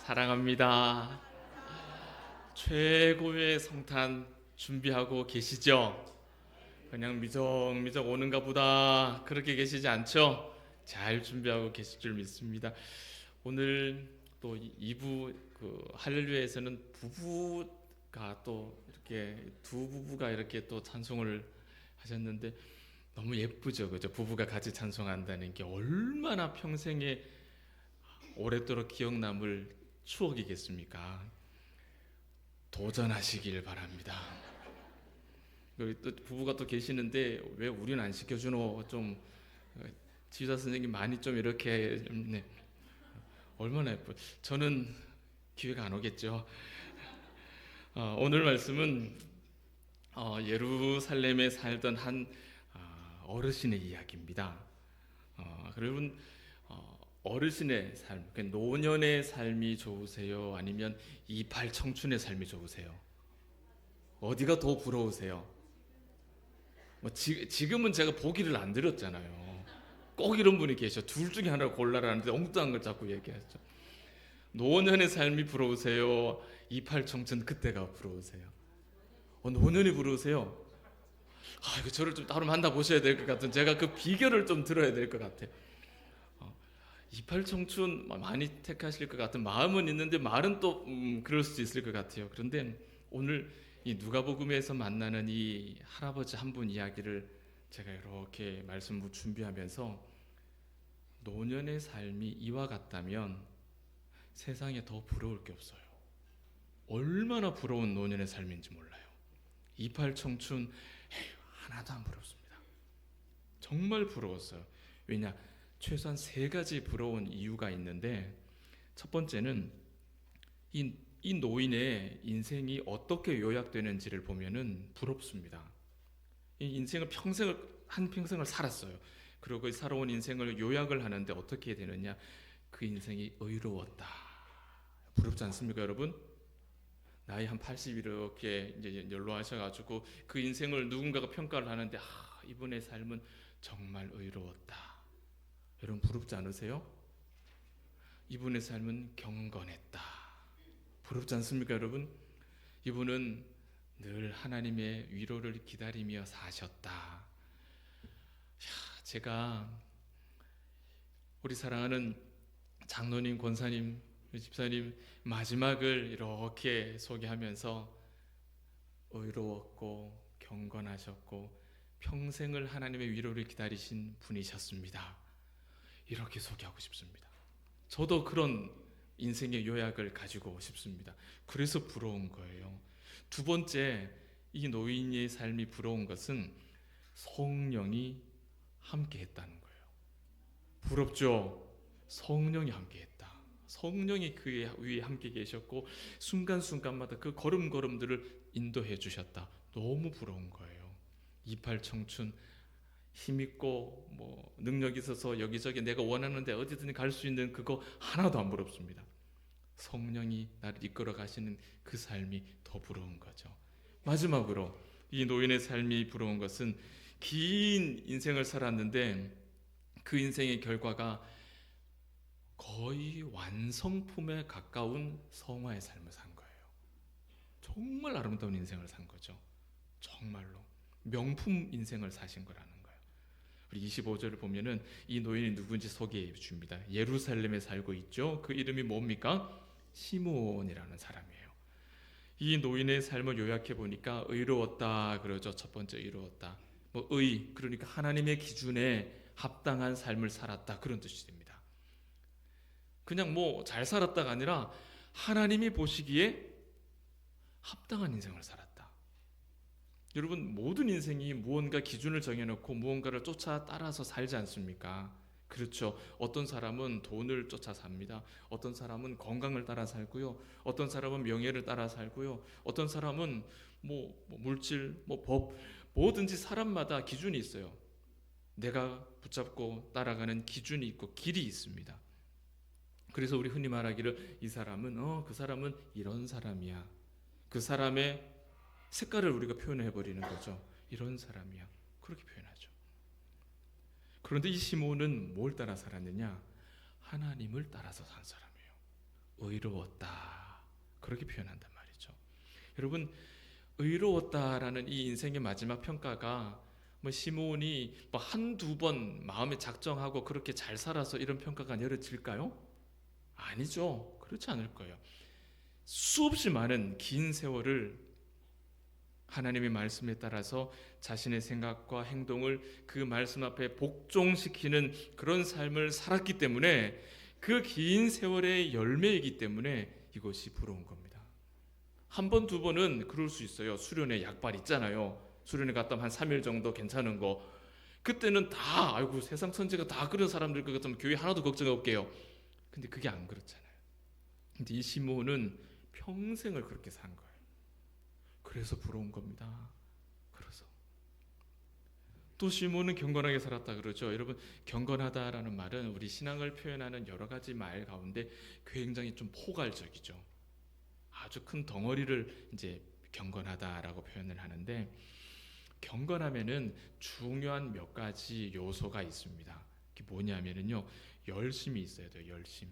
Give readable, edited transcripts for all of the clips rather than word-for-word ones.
사랑합니다. 최고의 성탄 준비하고 계시죠? 그냥 미적미적 오는가 보다 그렇게 계시지 않죠? 잘 준비하고 계실 줄 믿습니다. 오늘 또 2부 할렐루야에서는 부부가 또 이렇게 두 부부가 이렇게 또 찬송을 하셨는데 너무 예쁘죠, 그죠? 부부가 같이 찬송한다는 게 얼마나 평생에 오랫도록 기억 남을 추억이겠습니까? 도전하시길 바랍니다. 여기 또 부부가 또 계시는데 왜 우리는 안 시켜주노? 좀 지휘자 선생님 많이 좀 이렇게 네. 얼마나 예뻐. 저는 기회가 안 오겠죠. 오늘 말씀은 예루살렘에 살던 한 어르신의 이야기입니다. 여러분 어르신의 삶, 그러니까 노년의 삶이 좋으세요? 아니면 이팔 청춘의 삶이 좋으세요? 어디가 더 부러우세요? 지금은 제가 보기를 안 드렸잖아요. 꼭 이런 분이 계셔. 둘 중에 하나를 골라라는데 엉뚱한 걸 자꾸 얘기하죠. 노년의 삶이 부러우세요? 이팔 청춘 그때가 부러우세요? 노년이 부러우세요? 이거 저를 좀 따로 만나보셔야 될 것 같은, 제가 그 비결을 좀 들어야 될 것 같아요. 이팔 청춘 많이 택하실 것 같은 마음은 있는데 말은 또 그럴 수도 있을 것 같아요. 그런데 오늘 이 누가복음에서 만나는 이 할아버지 한 분 이야기를 제가 이렇게 말씀을 준비하면서 노년의 삶이 이와 같다면 세상에 더 부러울 게 없어요. 얼마나 부러운 노년의 삶인지 몰라요. 이팔 청춘 하나도 안 부럽습니다. 정말 부러웠어요. 왜냐? 최소한 세 가지 부러운 이유가 있는데, 첫 번째는 이 노인의 인생이 어떻게 요약되는지를 보면은 부럽습니다. 이 인생을 한 평생을 살았어요. 그리고 그 살아온 인생을 요약을 하는데 어떻게 되느냐? 그 인생이 의로웠다. 부럽지 않습니까, 여러분? 나이 한 80 이렇게 이제 연로하셔가지고 그 인생을 누군가가 평가를 하는데 이분의 삶은 정말 의로웠다. 여러분 부럽지 않으세요? 이분의 삶은 경건했다. 부럽지 않습니까, 여러분? 이분은 늘 하나님의 위로를 기다리며 사셨다. 제가 우리 사랑하는 장로님, 권사님, 집사님 마지막을 이렇게 소개하면서 의로웠고 경건하셨고 평생을 하나님의 위로를 기다리신 분이셨습니다. 이렇게 소개하고 싶습니다. 저도 그런 인생의 요약을 가지고 싶습니다. 그래서 부러운 거예요. 두 번째, 이 노인의 삶이 부러운 것은 성령이 함께 했다는 거예요. 부럽죠? 성령이 함께 했다. 성령이 그의 위에 함께 계셨고 순간순간마다 그 걸음걸음들을 인도해 주셨다. 너무 부러운 거예요. 이팔 청춘 힘있고 능력 있어서 여기저기 내가 원하는 데 어디든 갈 수 있는 그거 하나도 안 부럽습니다. 성령이 나를 이끌어 가시는 그 삶이 더 부러운 거죠. 마지막으로 이 노인의 삶이 부러운 것은 긴 인생을 살았는데 그 인생의 결과가 거의 완성품에 가까운 성화의 삶을 산 거예요. 정말 아름다운 인생을 산 거죠. 정말로 명품 인생을 사신 거라는 거예요. 우리 25절을 보면은 이 노인이 누군지 소개해 줍니다. 예루살렘에 살고 있죠. 그 이름이 뭡니까? 시므온이라는 사람이에요. 이 노인의 삶을 요약해 보니까 의로웠다 그러죠. 첫 번째 의로웠다. 그러니까 하나님의 기준에 합당한 삶을 살았다 그런 뜻이 됩니다. 그냥 잘 살았다가 아니라 하나님이 보시기에 합당한 인생을 살았다. 여러분 모든 인생이 무언가 기준을 정해놓고 무언가를 쫓아 따라서 살지 않습니까? 그렇죠. 어떤 사람은 돈을 쫓아 삽니다. 어떤 사람은 건강을 따라 살고요. 어떤 사람은 명예를 따라 살고요. 어떤 사람은 물질, 법, 뭐든지 사람마다 기준이 있어요. 내가 붙잡고 따라가는 기준이 있고 길이 있습니다. 그래서 우리 흔히 말하기를 이 사람은 그 사람은 이런 사람이야. 그 사람의 색깔을 우리가 표현해 버리는 거죠. 이런 사람이야. 그렇게 표현하죠. 그런데 이 시몬은 뭘 따라 살았느냐? 하나님을 따라서 산 사람이에요. 의로웠다. 그렇게 표현한단 말이죠. 여러분, 의로웠다라는 이 인생의 마지막 평가가 뭐 시므온이 뭐 한두 번 마음에 작정하고 그렇게 잘 살아서 이런 평가가 내려질까요? 아니죠. 그렇지 않을 거예요. 수없이 많은 긴 세월을 하나님의 말씀에 따라서 자신의 생각과 행동을 그 말씀 앞에 복종시키는 그런 삶을 살았기 때문에, 그 긴 세월의 열매이기 때문에 이것이 부러운 겁니다. 한 번, 두 번은 그럴 수 있어요. 수련회 약발 있잖아요. 수련회 갔다 한 3일 정도 괜찮은 거. 그때는 다 아이고 세상 천지가 다 그런 사람들 것 같으면 교회 하나도 걱정 없게요. 근데 그게 안 그렇잖아요. 근데 이 시므온은 평생을 그렇게 산 거예요. 그래서 부러운 겁니다. 그래서 또 시므온은 경건하게 살았다 그러죠. 여러분, 경건하다라는 말은 우리 신앙을 표현하는 여러 가지 말 가운데 굉장히 좀 포괄적이죠. 아주 큰 덩어리를 이제 경건하다라고 표현을 하는데, 경건하면은 중요한 몇 가지 요소가 있습니다. 그게 뭐냐면은요, 열심이 있어야 돼요. 열심.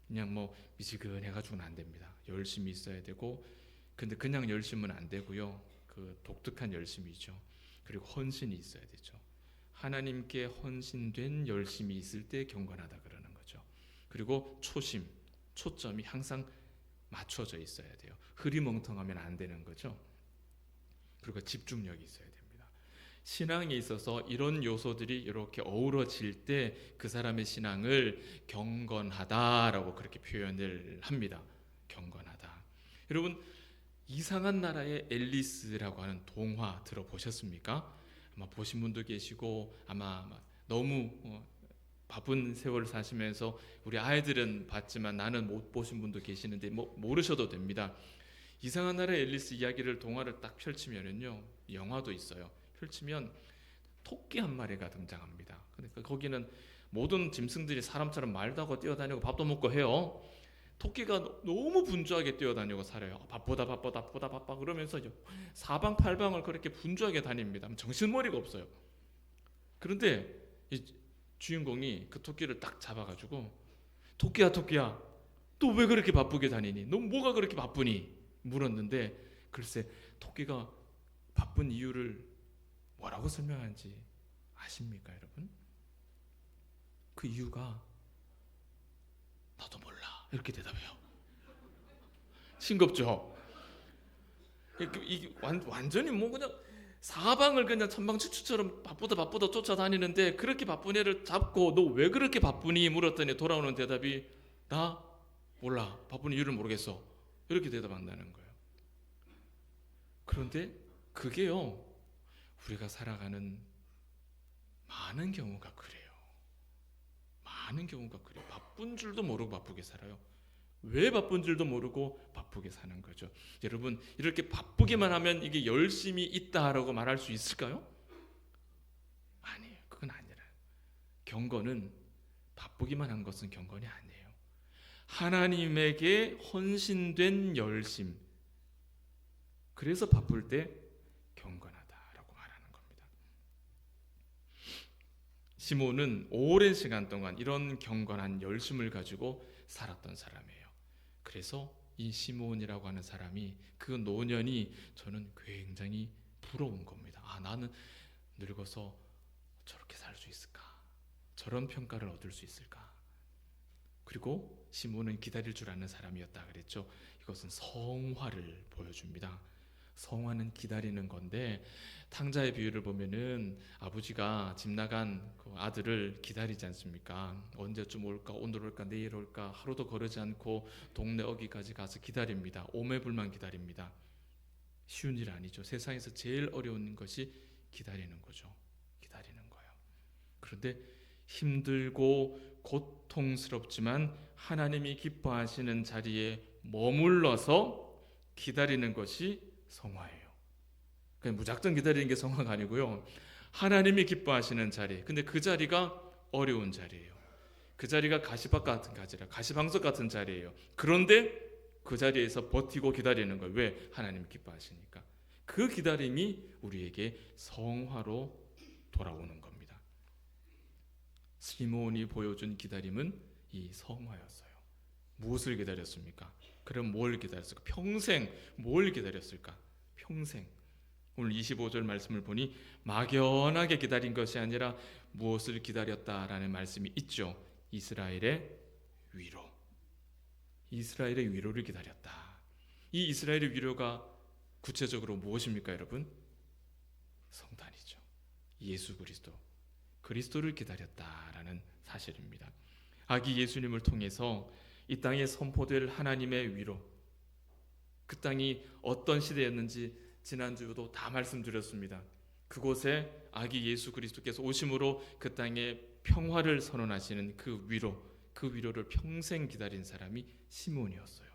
그냥 뭐 미지근해가지고는 안 됩니다. 열심이 있어야 되고, 근데 그냥 열심은 안 되고요. 그 독특한 열심이죠. 그리고 헌신이 있어야 되죠. 하나님께 헌신된 열심이 있을 때 경건하다 그러는 거죠. 그리고 초심, 초점이 항상 맞춰져 있어야 돼요. 흐리멍텅하면 안 되는 거죠. 그리고 집중력이 있어야 됩니다. 신앙에 있어서 이런 요소들이 이렇게 어우러질 때 그 사람의 신앙을 경건하다라고 그렇게 표현을 합니다. 경건하다. 여러분, 이상한 나라의 앨리스라고 하는 동화 들어보셨습니까? 아마 보신 분도 계시고, 아마 너무 바쁜 세월을 사시면서 우리 아이들은 봤지만 나는 못 보신 분도 계시는데 뭐 모르셔도 됩니다. 이상한 나라의 앨리스 이야기를, 동화를 딱 펼치면은요, 영화도 있어요. 펼치면 토끼 한 마리가 등장합니다. 그러니까 거기는 모든 짐승들이 사람처럼 말도 하고 뛰어다니고 밥도 먹고 해요. 토끼가 너무 분주하게 뛰어다니고 살아요. 바쁘다 그러면서 사방팔방을 그렇게 분주하게 다닙니다. 정신머리가 없어요. 그런데 이 주인공이 그 토끼를 딱 잡아가지고, 토끼야 또 왜 그렇게 바쁘게 다니니? 너 뭐가 그렇게 바쁘니? 물었는데, 글쎄 토끼가 바쁜 이유를 뭐라고 설명하는지 아십니까 여러분? 그 이유가 나도 몰라 이렇게 대답해요. 싱겁죠? 이게 완전히 뭐 그냥 사방을 그냥 천방지축처럼 바쁘다 쫓아다니는데, 그렇게 바쁜 애를 잡고 너 왜 그렇게 바쁘니 물었더니 돌아오는 대답이 나 몰라, 바쁜 이유를 모르겠어, 이렇게 대답한다는 거예요. 그런데 그게요, 우리가 살아가는 많은 경우가 그래요. 많은 경우가 그래요. 바쁜 줄도 모르고 바쁘게 살아요. 왜 바쁜 줄도 모르고 바쁘게 사는 거죠. 여러분, 이렇게 바쁘게만 하면 이게 열심히 있다라고 말할 수 있을까요? 아니에요. 그건 아니라, 경건은 바쁘기만 한 것은 경건이 아니에요. 하나님에게 헌신된 열심, 그래서 바쁠 때 경건하다라고 말하는 겁니다. 시므온은 오랜 시간 동안 이런 경건한 열심을 가지고 살았던 사람이에요. 그래서 이 시므온이라고 하는 사람이, 그 노년이 저는 굉장히 부러운 겁니다. 나는 늙어서 저렇게 살 수 있을까? 저런 평가를 얻을 수 있을까? 그리고 시므온은 기다릴 줄 아는 사람이었다 그랬죠. 이것은 성화를 보여줍니다. 성화는 기다리는 건데, 탕자의 비유를 보면은 아버지가 집 나간 그 아들을 기다리지 않습니까? 언제쯤 올까, 오늘 올까, 내일 올까, 하루도 거르지 않고 동네 어귀까지 가서 기다립니다. 오매불만 기다립니다. 쉬운 일 아니죠. 세상에서 제일 어려운 것이 기다리는 거죠. 기다리는 거예요. 그런데 힘들고 고통스럽지만 하나님이 기뻐하시는 자리에 머물러서 기다리는 것이 성화예요. 그냥 무작정 기다리는 게 성화가 아니고요. 하나님이 기뻐하시는 자리. 근데 그 자리가 어려운 자리예요. 그 자리가 가시밭 같은 자리라, 가시방석 같은 자리예요. 그런데 그 자리에서 버티고 기다리는 거예요. 왜? 하나님이 기뻐하시니까. 그 기다림이 우리에게 성화로 돌아오는 겁니다. 시므온이 보여준 기다림은 이 성화였어요. 무엇을 기다렸습니까? 그럼 뭘 기다렸을까? 평생 뭘 기다렸을까? 평생. 오늘 25절 말씀을 보니 막연하게 기다린 것이 아니라 무엇을 기다렸다라는 말씀이 있죠. 이스라엘의 위로. 이스라엘의 위로를 기다렸다. 이 이스라엘의 위로가 구체적으로 무엇입니까, 여러분? 성탄이죠. 예수 그리스도를 기다렸다라는 사실입니다. 아기 예수님을 통해서 이 땅에 선포될 하나님의 위로, 그 땅이 어떤 시대였는지 지난주도 다 말씀드렸습니다. 그곳에 아기 예수 그리스도께서 오심으로 그 땅에 평화를 선언하시는 그 위로를 평생 기다린 사람이 시므온이었어요.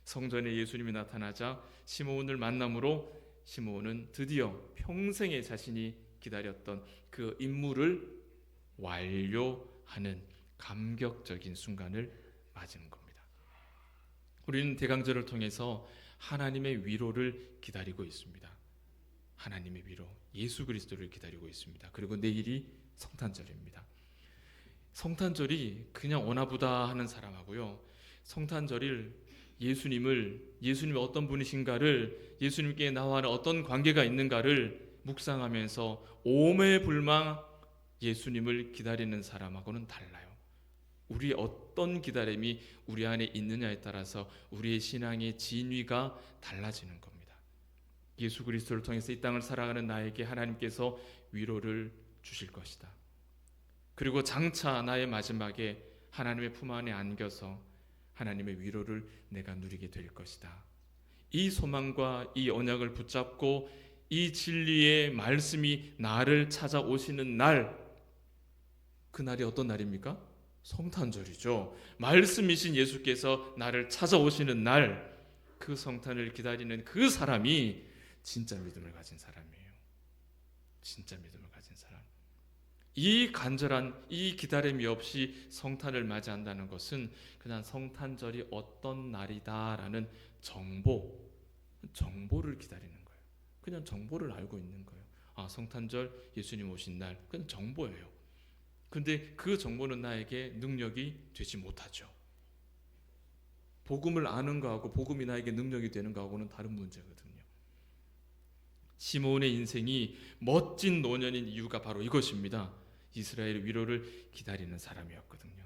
성전에 예수님이 나타나자 시므온을 만남으로 시므온은 드디어 평생에 자신이 기다렸던 그 임무를 완료하는 감격적인 순간을 맞이는 겁니다. 우리는 대강절을 통해서 하나님의 위로를 기다리고 있습니다. 하나님의 위로, 예수 그리스도를 기다리고 있습니다. 그리고 내일이 성탄절입니다. 성탄절이 그냥 오나보다 하는 사람하고요, 성탄절일 예수님이 어떤 분이신가를, 예수님께 나와는 어떤 관계가 있는가를 묵상하면서 오매불망 예수님을 기다리는 사람하고는 달라요. 우리 어떤 기다림이 우리 안에 있느냐에 따라서 우리의 신앙의 진위가 달라지는 겁니다. 예수 그리스도를 통해서 이 땅을 살아가는 나에게 하나님께서 위로를 주실 것이다. 그리고 장차 나의 마지막에 하나님의 품 안에 안겨서 하나님의 위로를 내가 누리게 될 것이다. 이 소망과 이 언약을 붙잡고 이 진리의 말씀이 나를 찾아오시는 날, 그날이 어떤 날입니까? 성탄절이죠. 말씀이신 예수께서 나를 찾아오시는 날, 그 성탄을 기다리는 그 사람이 진짜 믿음을 가진 사람이에요. 진짜 믿음을 가진 사람. 이 간절한 이 기다림이 없이 성탄을 맞이한다는 것은 그냥 성탄절이 어떤 날이다라는 정보를 기다리는 거예요. 그냥 정보를 알고 있는 거예요. 아, 성탄절 예수님 오신 날, 그건 정보예요. 근데 그 정보는 나에게 능력이 되지 못하죠. 복음을 아는 거하고 복음이 나에게 능력이 되는 거하고는 다른 문제거든요. 시므온의 인생이 멋진 노년인 이유가 바로 이것입니다. 이스라엘의 위로를 기다리는 사람이었거든요.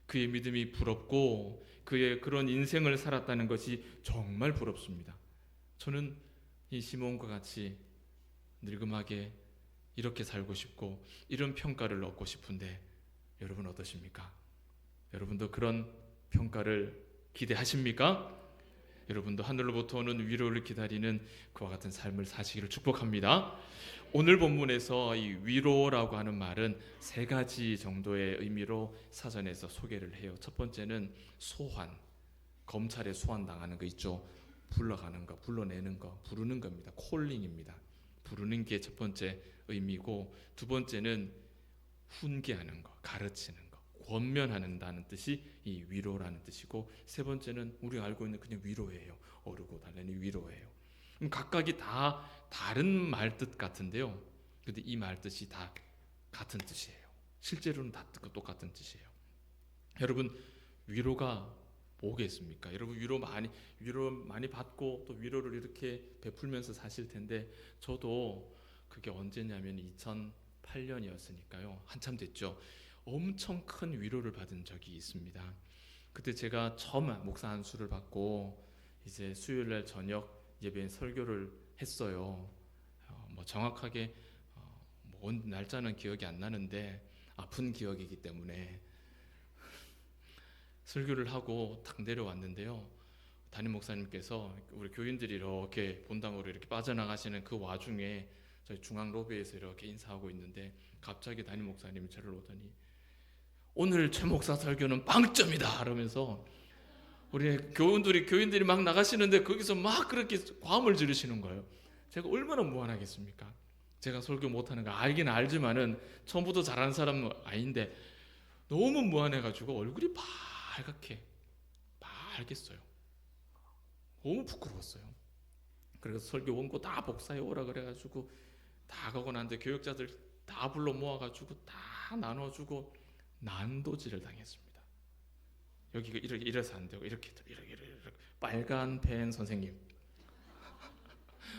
그의 믿음이 부럽고 그의 그런 인생을 살았다는 것이 정말 부럽습니다. 저는 이 시므온과 같이 늙음하게 이렇게 살고 싶고 이런 평가를 얻고 싶은데 여러분 어떠십니까? 여러분도 그런 평가를 기대하십니까? 여러분도 하늘로부터 오는 위로를 기다리는 그와 같은 삶을 사시기를 축복합니다. 오늘 본문에서 이 위로라고 하는 말은 세 가지 정도의 의미로 사전에서 소개를 해요. 첫 번째는 소환, 검찰에 소환당하는 거 있죠. 불러가는 거, 불러내는 거, 부르는 겁니다. 콜링입니다. 부르는 게 첫 번째 의미고, 두 번째는 훈계하는 거, 가르치는 거, 권면한다는 뜻이 이 위로라는 뜻이고, 세 번째는 우리가 알고 있는 그냥 위로예요. 어르고 달래는 위로예요. 각각이 다 다른 말뜻 같은데요. 근데 이 말뜻이 다 같은 뜻이에요. 실제로는 다 똑같은 뜻이에요. 여러분, 위로가 뭐겠습니까? 여러분 위로 많이 받고 또 위로를 이렇게 베풀면서 사실 텐데, 저도 그게 언제냐면 2008년이었으니까요. 한참 됐죠. 엄청 큰 위로를 받은 적이 있습니다. 그때 제가 처음 목사 안수를 받고 이제 수요일날 저녁 예배에 설교를 했어요. 정확하게 날짜는 기억이 안 나는데 아픈 기억이기 때문에 설교를 하고 딱 내려왔는데요. 담임 목사님께서 우리 교인들이 이렇게 본당으로 이렇게 빠져나가시는 그 와중에 저희 중앙 로비에서 이렇게 인사하고 있는데 갑자기 담임 목사님이 저를 오더니 오늘 최 목사 설교는 빵점이다 그러면서 우리 교인들이 막 나가시는데 거기서 막 그렇게 과음을 지르시는 거예요. 제가 얼마나 무안하겠습니까? 제가 설교 못하는 거 알긴 알지만은 처음부터 잘하는 사람은 아닌데 너무 무안해가지고 얼굴이 빨겠어요. 너무 부끄러웠어요. 그래서 설교 원고 다 복사해 오라 그래가지고 다 가고 난데 교역자들 다 불러 모아가지고 다 나눠주고 난도질을 당했습니다. 여기가 이렇게 이래서 안 되고 이렇게 빨간 펜 선생님,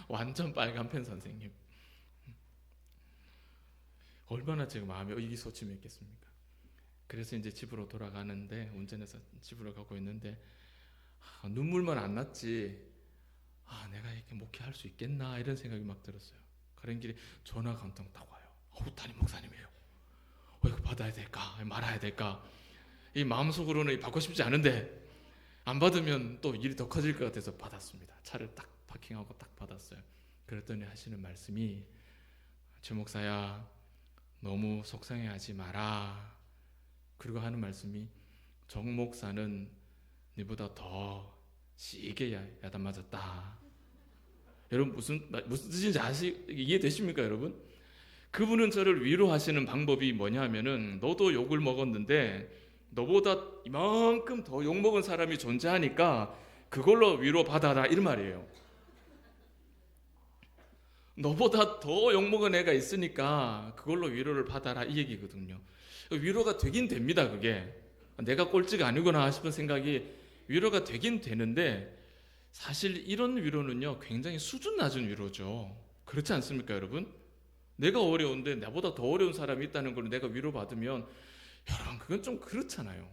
완전 빨간 펜 선생님. 얼마나 제가 마음에 의기소침했겠습니까? 그래서 이제 집으로 돌아가는데, 운전해서 집으로 가고 있는데 눈물만 안 났지 내가 이렇게 목회할 수 있겠나 이런 생각이 막 들었어요. 가는 길에 전화가 한 통 딱 와요. 담임 목사님이에요. 이거 받아야 될까 말아야 될까, 이 마음속으로는 받고 싶지 않은데 안 받으면 또 일이 더 커질 것 같아서 받았습니다. 차를 딱 파킹하고 딱 받았어요. 그랬더니 하시는 말씀이, 최 목사야 너무 속상해하지 마라. 그리고 하는 말씀이, 정 목사는 네보다 더 시게 야단 맞았다. 여러분 무슨 뜻인지 이해되십니까 여러분? 그분은 저를 위로하시는 방법이 뭐냐 하면은, 너도 욕을 먹었는데 너보다 이만큼 더 욕먹은 사람이 존재하니까 그걸로 위로받아라, 이런 말이에요. 너보다 더 욕먹은 애가 있으니까 그걸로 위로를 받아라, 이 얘기거든요. 위로가 되긴 됩니다. 그게 내가 꼴찌가 아니구나 싶은 생각이 위로가 되긴 되는데, 사실 이런 위로는요 굉장히 수준 낮은 위로죠. 그렇지 않습니까 여러분? 내가 어려운데 나보다 더 어려운 사람이 있다는 걸 내가 위로받으면, 여러분 그건 좀 그렇잖아요.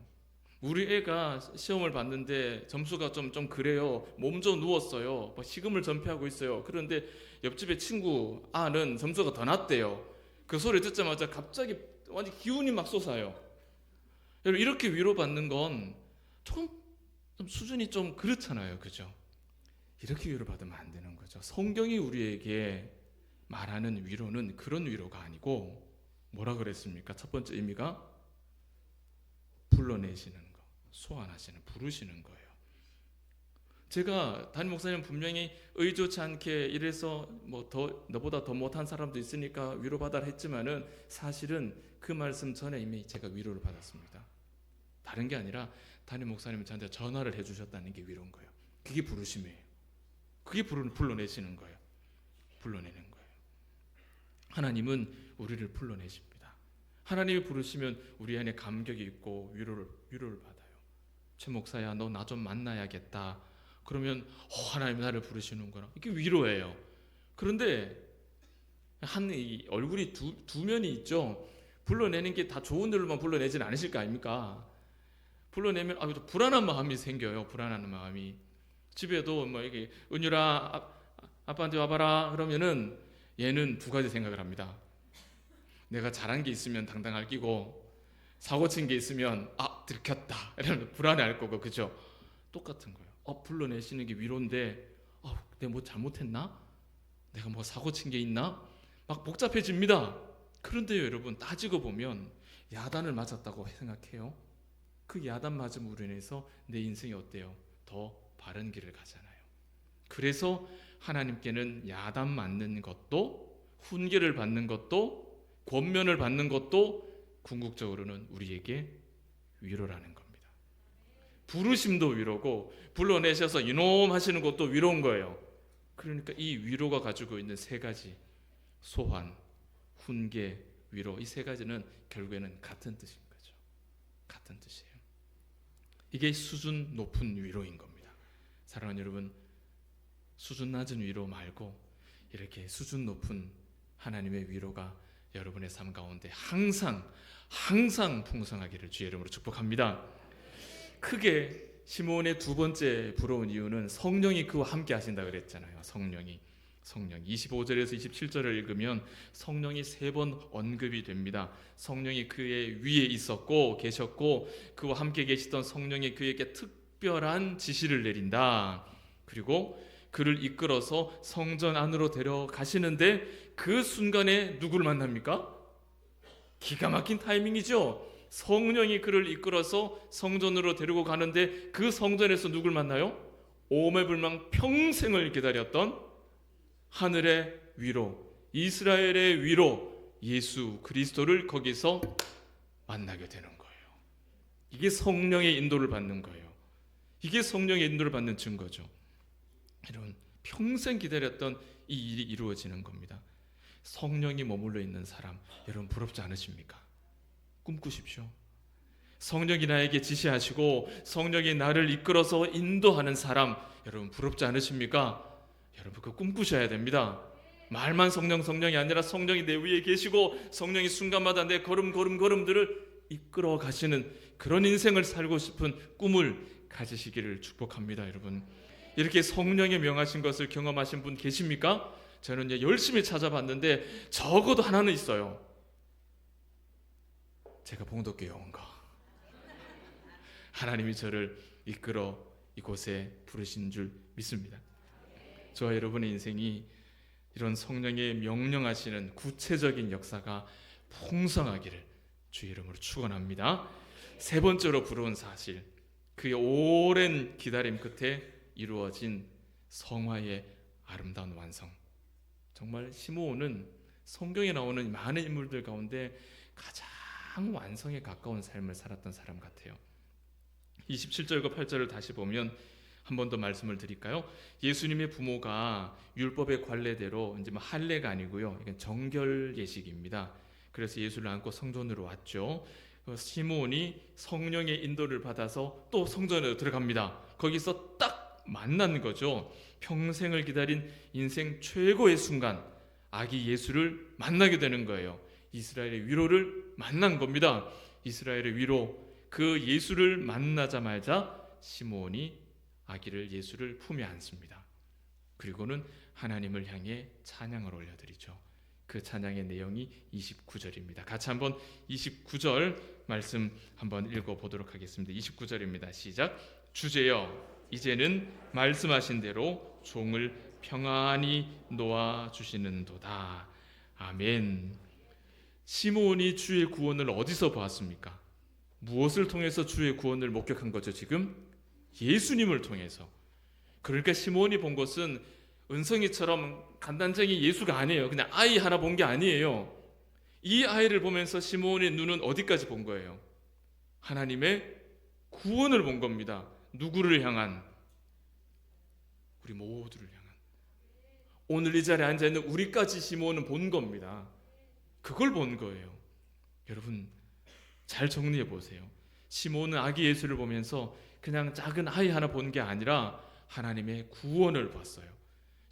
우리 애가 시험을 봤는데 점수가 좀 그래요. 몸져 누웠어요. 식음을 전폐하고 있어요. 그런데 옆집의 친구 아는 점수가 더 낮대요. 그 소리 듣자마자 갑자기 완전 기운이 막 솟아요. 여러분 이렇게 위로받는 건 좀 수준이 좀 그렇잖아요. 그죠? 이렇게 위로받으면 안 되는 거죠. 성경이 우리에게 말하는 위로는 그런 위로가 아니고, 뭐라 그랬습니까? 첫 번째 의미가 불러내시는 거, 소환하시는, 부르시는 거예요. 제가 담임 목사님 분명히 의젓지 않게 이래서 너보다 더 못한 사람도 있으니까 위로받아라 했지만은, 사실은 그 말씀 전에 이미 제가 위로를 받았습니다. 다른 게 아니라 담임 목사님은 저한테 전화를 해주셨다는 게 위로인 거예요. 그게 부르심이에요. 그게 불러내시는 거예요. 불러내는 거예요. 하나님은 우리를 불러내십니다. 하나님이 부르시면 우리 안에 감격이 있고 위로를 받아요. 최 목사야 너 나 좀 만나야겠다. 그러면 하나님 나를 부르시는구나. 이게 위로예요. 그런데 이 얼굴이 두 면이 있죠. 불러내는 게 다 좋은 일로만 불러내지는 않으실 거 아닙니까? 불러내면 불안한 마음이 생겨요. 불안한 마음이. 집에도 이게 은유라 아빠한테 와봐라 그러면은 얘는 두 가지 생각을 합니다. 내가 잘한 게 있으면 당당할 끼고, 사고 친 게 있으면 들켰다 이러면 불안해할 거고, 그죠? 똑같은 거예요. 불러내시는 게 위로인데 내가 뭐 잘못했나? 내가 뭐 사고 친 게 있나? 막 복잡해집니다. 그런데요 여러분, 따지고 보면 야단을 맞았다고 생각해요. 그 야단 맞음으로 인해서 내 인생이 어때요? 더 바른 길을 가잖아요. 그래서 하나님께는 야단 맞는 것도, 훈계를 받는 것도, 권면을 받는 것도 궁극적으로는 우리에게 위로라는 겁니다. 부르심도 위로고, 불러내셔서 이놈 하시는 것도 위로인 거예요. 그러니까 이 위로가 가지고 있는 세 가지, 소환, 훈계, 위로, 이 세 가지는 결국에는 같은 뜻인 거죠. 같은 뜻이에요. 이게 수준 높은 위로인 겁니다. 사랑하는 여러분, 수준 낮은 위로 말고 이렇게 수준 높은 하나님의 위로가 여러분의 삶 가운데 항상 풍성하기를 주의 이름으로 축복합니다. 크게 시몬의 두 번째 부러운 이유는 성령이 그와 함께 하신다 그랬잖아요. 성령이 25절에서 27절을 읽으면 성령이 3번 언급이 됩니다. 성령이 그의 위에 있었고 계셨고, 그와 함께 계시던 성령이 그에게 특별한 지시를 내린다. 그리고 그를 이끌어서 성전 안으로 데려가시는데, 그 순간에 누구를 만납니까? 기가 막힌 타이밍이죠. 성령이 그를 이끌어서 성전으로 데리고 가는데, 그 성전에서 누구를 만나요? 오매불망 평생을 기다렸던 하늘의 위로, 이스라엘의 위로, 예수 그리스도를 거기서 만나게 되는 거예요. 이게 성령의 인도를 받는 거예요. 이게 성령의 인도를 받는 증거죠. 여러분, 평생 기다렸던 이 일이 이루어지는 겁니다. 성령이 머물러 있는 사람, 여러분 부럽지 않으십니까? 꿈꾸십시오. 성령이 나에게 지시하시고 성령이 나를 이끌어서 인도하는 사람, 여러분 부럽지 않으십니까? 여러분 그 꿈꾸셔야 됩니다. 말만 성령이 아니라 성령이 내 위에 계시고 성령이 순간마다 내 걸음들을 이끌어 가시는 그런 인생을 살고 싶은 꿈을 가지시기를 축복합니다. 여러분, 이렇게 성령의 명하신 것을 경험하신 분 계십니까? 저는 이제 열심히 찾아봤는데 적어도 하나는 있어요. 제가 봉독교회 온 거. 하나님이 저를 이끌어 이곳에 부르신 줄 믿습니다. 저와 여러분의 인생이 이런 성령의 명령하시는 구체적인 역사가 풍성하기를 주의 이름으로 축원합니다. 세 번째로 부러운 사실, 그의 오랜 기다림 끝에 이루어진 성화의 아름다운 완성. 정말 시므온은 성경에 나오는 많은 인물들 가운데 가장 완성에 가까운 삶을 살았던 사람 같아요. 27절과 8절을 다시 보면 한 번 더 말씀을 드릴까요? 예수님의 부모가 율법의 관례대로 이제 할례가 아니고요, 이건 정결 예식입니다. 그래서 예수를 안고 성전으로 왔죠. 시므온이 성령의 인도를 받아서 또 성전으로 들어갑니다. 거기서 딱 만난 거죠. 평생을 기다린 인생 최고의 순간, 아기 예수를 만나게 되는 거예요. 이스라엘의 위로를 만난 겁니다. 이스라엘의 위로, 그 예수를 만나자마자 시므온이 아기를 예수를 품에 안습니다. 그리고는 하나님을 향해 찬양을 올려드리죠. 그 찬양의 내용이 29절입니다. 같이 한번 29절 말씀 한번 읽어보도록 하겠습니다. 29절입니다. 시작. 주제여, 이제는 말씀하신 대로 종을 평안히 놓아주시는도다. 아멘. 시므온이 주의 구원을 어디서 보았습니까? 무엇을 통해서 주의 구원을 목격한 거죠? 지금 예수님을 통해서. 그러니까 시므온이 본 것은 은성이처럼 간단쟁이 예수가 아니에요. 그냥 아이 하나 본 게 아니에요. 이 아이를 보면서 시므온의 눈은 어디까지 본 거예요? 하나님의 구원을 본 겁니다. 누구를 향한? 우리 모두를 향한. 오늘 이 자리에 앉아있는 우리까지 시므온은 본 겁니다. 그걸 본 거예요. 여러분 잘 정리해 보세요. 시므온은 아기 예수를 보면서 그냥 작은 아이 하나 본 게 아니라 하나님의 구원을 봤어요.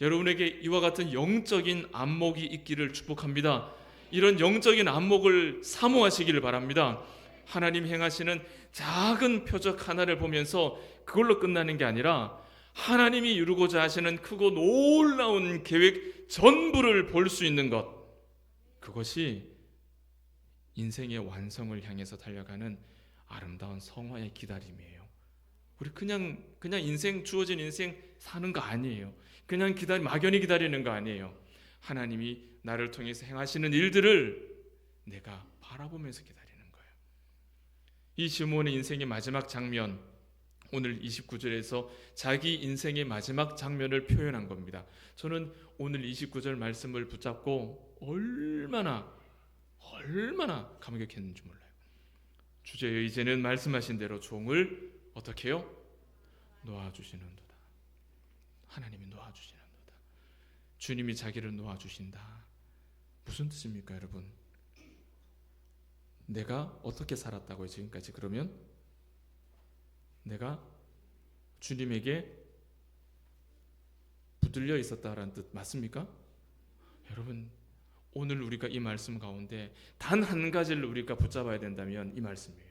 여러분에게 이와 같은 영적인 안목이 있기를 축복합니다. 이런 영적인 안목을 사모하시기를 바랍니다. 하나님 행하시는 작은 표적 하나를 보면서 그걸로 끝나는 게 아니라 하나님이 이루고자 하시는 크고 놀라운 계획 전부를 볼 수 있는 것, 그것이 인생의 완성을 향해서 달려가는 아름다운 성화의 기다림이에요. 우리 그냥 인생, 주어진 인생 사는 거 아니에요. 그냥 막연히 기다리는 거 아니에요. 하나님이 나를 통해서 행하시는 일들을 내가 바라보면서 기다리는 거예요. 이 시므온의 인생의 마지막 장면, 오늘 29절에서 자기 인생의 마지막 장면을 표현한 겁니다. 저는 오늘 29절 말씀을 붙잡고 얼마나 감격했는지 몰라요. 주제여, 이제는 말씀하신 대로 종을 어떻게 해요? 놓아주시는도다. 하나님이 놓아주시는도다. 주님이 자기를 놓아주신다. 무슨 뜻입니까, 여러분? 내가 어떻게 살았다고요, 지금까지? 그러면 내가 주님에게 붙들려 있었다라는 뜻 맞습니까? 여러분, 오늘 우리가 이 말씀 가운데 단 한 가지를 우리가 붙잡아야 된다면 이 말씀이에요.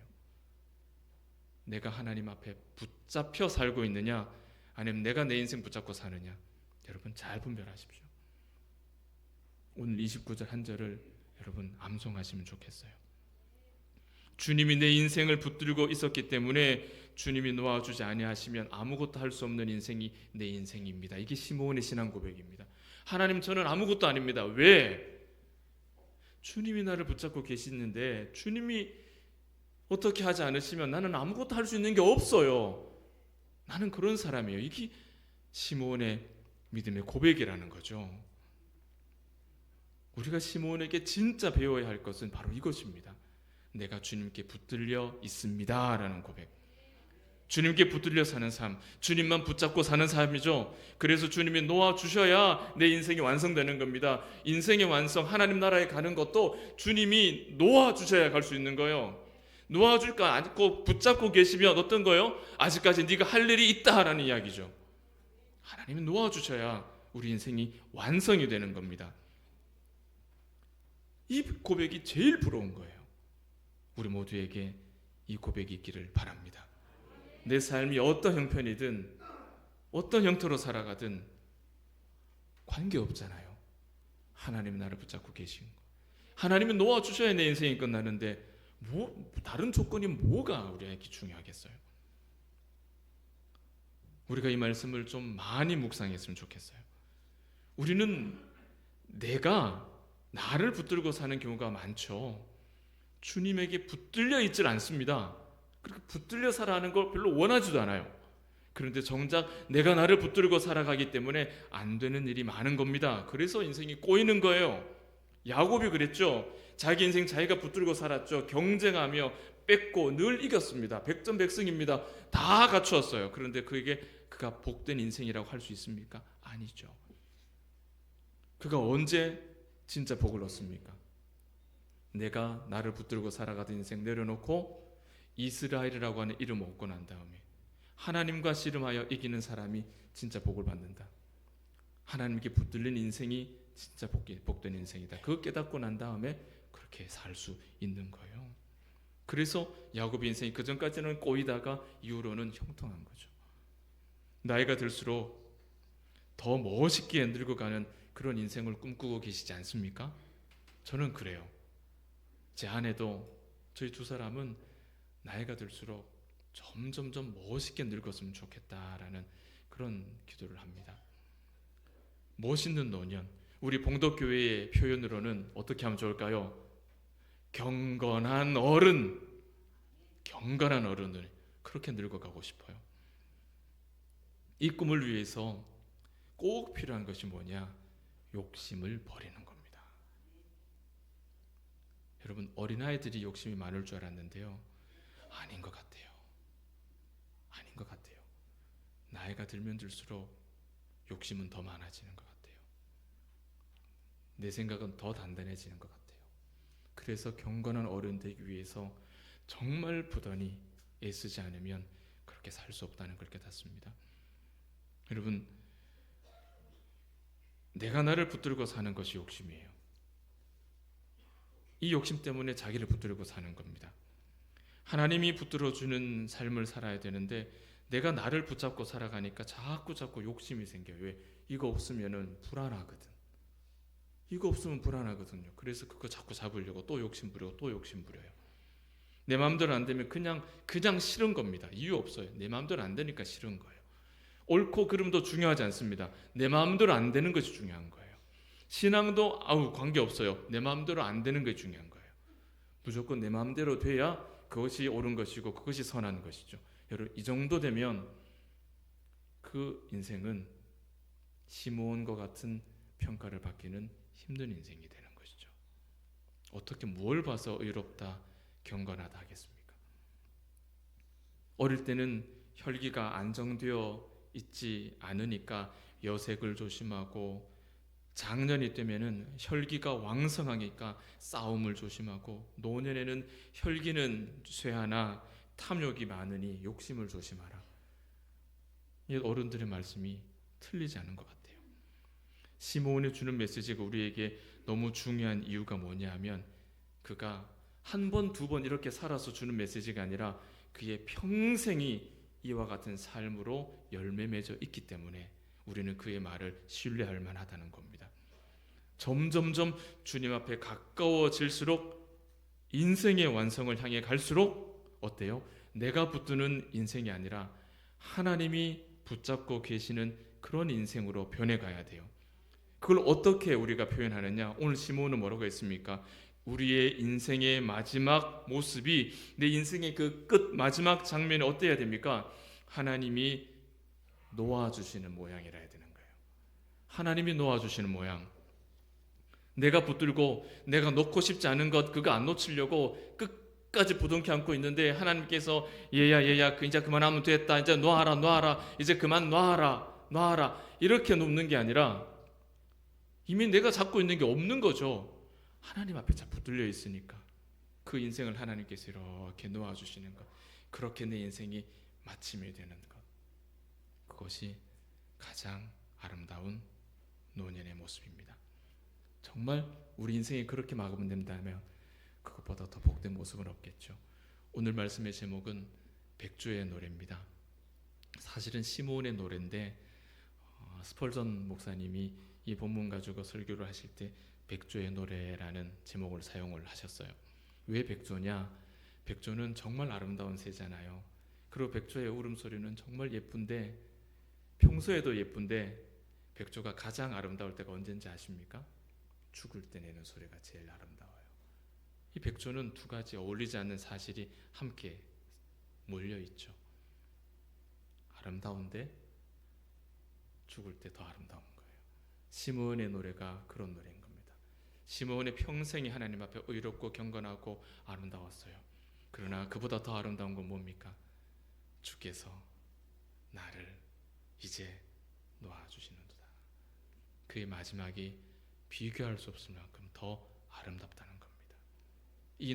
내가 하나님 앞에 붙잡혀 살고 있느냐, 아니면 내가 내 인생 붙잡고 사느냐. 여러분 잘 분별하십시오. 오늘 29절 한 절을 여러분 암송하시면 좋겠어요. 주님이 내 인생을 붙들고 있었기 때문에 주님이 놓아주지 아니하시면 아무것도 할 수 없는 인생이 내 인생입니다. 이게 시므온의 신앙 고백입니다. 하나님, 저는 아무것도 아닙니다. 왜? 주님이 나를 붙잡고 계시는데 주님이 어떻게 하지 않으시면 나는 아무것도 할 수 있는 게 없어요. 나는 그런 사람이에요. 이게 시므온의 믿음의 고백이라는 거죠. 우리가 시므온에게 진짜 배워야 할 것은 바로 이것입니다. 내가 주님께 붙들려 있습니다 라는 고백. 주님께 붙들려 사는 삶, 주님만 붙잡고 사는 삶이죠. 그래서 주님이 놓아주셔야 내 인생이 완성되는 겁니다. 인생의 완성, 하나님 나라에 가는 것도 주님이 놓아주셔야 갈 수 있는 거예요. 놓아줄까 안고 붙잡고 계시면 어떤 거요? 아직까지 네가 할 일이 있다라는 이야기죠. 하나님이 놓아주셔야 우리 인생이 완성이 되는 겁니다. 이 고백이 제일 부러운 거예요. 우리 모두에게 이 고백이 있기를 바랍니다. 내 삶이 어떤 형편이든 어떤 형태로 살아가든 관계없잖아요. 하나님이 나를 붙잡고 계신 거. 하나님이 놓아주셔야 내 인생이 끝나는데 다른 조건이 뭐가 우리에게 중요하겠어요? 우리가 이 말씀을 좀 많이 묵상했으면 좋겠어요. 우리는 내가 나를 붙들고 사는 경우가 많죠. 주님에게 붙들려 있질 않습니다. 그렇게 붙들려 살아가는 걸 별로 원하지도 않아요. 그런데 정작 내가 나를 붙들고 살아가기 때문에 안 되는 일이 많은 겁니다. 그래서 인생이 꼬이는 거예요. 야곱이 그랬죠. 자기 인생 자기가 붙들고 살았죠. 경쟁하며 뺏고 늘 이겼습니다. 백전백승입니다. 다 갖추었어요. 그런데 그가 복된 인생이라고 할 수 있습니까? 아니죠. 그가 언제 진짜 복을 얻습니까? 내가 나를 붙들고 살아가던 인생 내려놓고 이스라엘이라고 하는 이름을 얻고 난 다음에 하나님과 씨름하여 이기는 사람이 진짜 복을 받는다. 하나님께 붙들린 인생이 진짜 복된 인생이다. 그거 깨닫고 난 다음에 그렇게 살 수 있는 거예요. 그래서 야곱의 인생이 그전까지는 꼬이다가 이후로는 형통한 거죠. 나이가 들수록 더 멋있게 늙어가는 그런 인생을 꿈꾸고 계시지 않습니까? 저는 그래요. 제 아내도 저희 두 사람은 나이가 들수록 점점점 멋있게 늙었으면 좋겠다라는 그런 기도를 합니다. 멋있는 노년. 우리 봉덕교회의 표현으로는 어떻게 하면 좋을까요? 경건한 어른. 경건한 어른을 그렇게 늙어가고 싶어요. 이 꿈을 위해서 꼭 필요한 것이 뭐냐? 욕심을 버리는 겁니다. 여러분, 어린아이들이 욕심이 많을 줄 알았는데요. 아닌 것 같아요. 아닌 것 같아요. 나이가 들면 들수록 욕심은 더 많아지는 것 같아요. 내 생각은 더 단단해지는 것 같아요. 그래서 경건한 어른 되기 위해서 정말 부단히 애쓰지 않으면 그렇게 살 수 없다는 걸 깨닫습니다. 여러분, 내가 나를 붙들고 사는 것이 욕심이에요. 이 욕심 때문에 자기를 붙들고 사는 겁니다. 하나님이 붙들어주는 삶을 살아야 되는데 내가 나를 붙잡고 살아가니까 자꾸 욕심이 생겨요. 왜? 이거 없으면 불안하거든. 이거 없으면 불안하거든요. 그래서 그거 자꾸 잡으려고 또 욕심 부리고 또 욕심 부려요. 내 마음대로 안 되면 그냥 싫은 겁니다. 이유 없어요. 내 마음대로 안 되니까 싫은 거예요. 옳고 그름도 중요하지 않습니다. 내 마음대로 안 되는 것이 중요한 거예요. 신앙도 관계없어요. 내 마음대로 안 되는 것이 중요한 거예요. 무조건 내 마음대로 돼야 그것이 옳은 것이고 그것이 선한 것이죠. 여러분, 이 정도 되면 그 인생은 시므온과 같은 평가를 받기는 힘든 인생이 되는 것이죠. 어떻게 뭘 봐서 의롭다, 경건하다 하겠습니까? 어릴 때는 혈기가 안정되어 있지 않으니까 여색을 조심하고, 장년이 되면은 혈기가 왕성하니까 싸움을 조심하고, 노년에는 혈기는 쇠하나 탐욕이 많으니 욕심을 조심하라. 이 어른들의 말씀이 틀리지 않은 것 같아요. 시므온이 주는 메시지가 우리에게 너무 중요한 이유가 뭐냐 하면, 그가 한 번, 두 번 이렇게 살아서 주는 메시지가 아니라 그의 평생이 이와 같은 삶으로 열매 맺어 있기 때문에 우리는 그의 말을 신뢰할 만하다는 겁니다. 점점점 주님 앞에 가까워질수록, 인생의 완성을 향해 갈수록 어때요? 내가 붙드는 인생이 아니라 하나님이 붙잡고 계시는 그런 인생으로 변해가야 돼요. 그걸 어떻게 우리가 표현하느냐? 오늘 시므온은 뭐라고 했습니까? 우리의 인생의 마지막 모습이, 내 인생의 그 끝 마지막 장면이 어때야 됩니까? 하나님이 놓아주시는 모양이라 해야 되는 거예요. 하나님이 놓아주시는 모양. 내가 붙들고 내가 놓고 싶지 않은 것, 그거 안 놓치려고 끝까지 부둥켜 안고 있는데 하나님께서 얘야 이제 그만하면 됐다, 이제 놔라 이제 그만 놔라 이렇게 놓는 게 아니라 이미 내가 잡고 있는 게 없는 거죠. 하나님 앞에 잘 붙들려 있으니까 그 인생을 하나님께서 이렇게 놓아주시는 것, 그렇게 내 인생이 마침이 되는 것, 그것이 가장 아름다운 노년의 모습입니다. 정말 우리 인생이 그렇게 마감된다면 그것보다 더 복된 모습은 없겠죠. 오늘 말씀의 제목은 백조의 노래입니다. 사실은 시므온의 노래인데 스펄전 목사님이 이 본문 가지고 설교를 하실 때 백조의 노래라는 제목을 사용을 하셨어요. 왜 백조냐? 백조는 정말 아름다운 새잖아요. 그리고 백조의 울음소리는 정말 예쁜데, 평소에도 예쁜데 백조가 가장 아름다울 때가 언제인지 아십니까? 죽을 때 내는 소리가 제일 아름다워요. 이 백조는 두 가지 어울리지 않는 사실이 함께 몰려있죠. 아름다운데 죽을 때 더 아름다운 거예요. 시므온의 노래가 그런 노래인 겁니다. 시므온의 평생이 하나님 앞에 의롭고 경건하고 아름다웠어요. 그러나 그보다 더 아름다운 건 뭡니까? 주께서 나를 이제 놓아주시는도다. 그의 마지막이 비교할 수 없을 만큼 더 아름답다는 겁니다. 이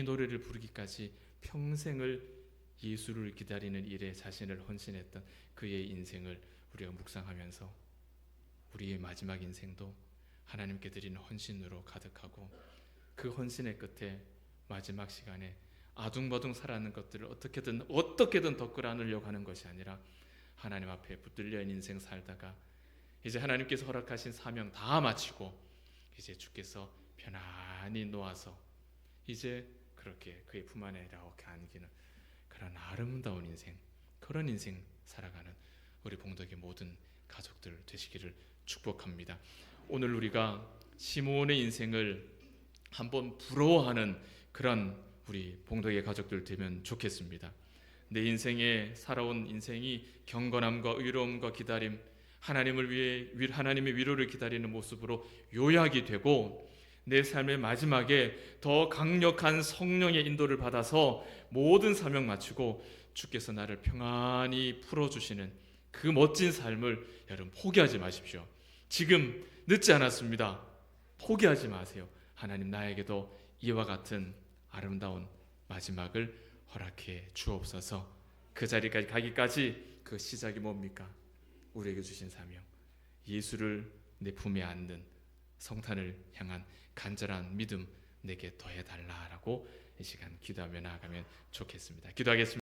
노래를 부르기까지 평생을 예수를 기다리는 일에 자신을 헌신했던 그의 인생을 우리가 묵상하면서 우리의 마지막 인생도 하나님께 드리는 헌신으로 가득하고, 그 헌신의 끝에 마지막 시간에 아둥바둥 살아가는 것들을 어떻게든 더 끌어안으려고 하는 것이 아니라 하나님 앞에 붙들려 있는 인생 살다가 이제 하나님께서 허락하신 사명 다 마치고 이제 주께서 편안히 놓아서 이제 그렇게 그의 품 안에 이렇게 안기는 그런 아름다운 인생, 그런 인생 살아가는 우리 봉덕의 모든 가족들 되시기를 축복합니다. 오늘 우리가 시므온의 인생을 한번 부러워하는 그런 우리 봉덕의 가족들 되면 좋겠습니다. 내 인생에 살아온 인생이 경건함과 의로움과 기다림, 하나님을 위해 하나님의 위로를 기다리는 모습으로 요약이 되고, 내 삶의 마지막에 더 강력한 성령의 인도를 받아서 모든 사명 마치고 주께서 나를 평안히 풀어주시는 그 멋진 삶을 여러분 포기하지 마십시오. 지금 늦지 않았습니다. 포기하지 마세요. 하나님 나에게도 이와 같은 아름다운 마지막을 허락해 주옵소서. 그 자리까지 가기까지 그 시작이 뭡니까? 우리에게 주신 사명, 예수를 내 품에 안는 성탄을 향한 간절한 믿음 내게 더해달라라고 이 시간 기도하며 나아가면 좋겠습니다. 기도하겠습니다.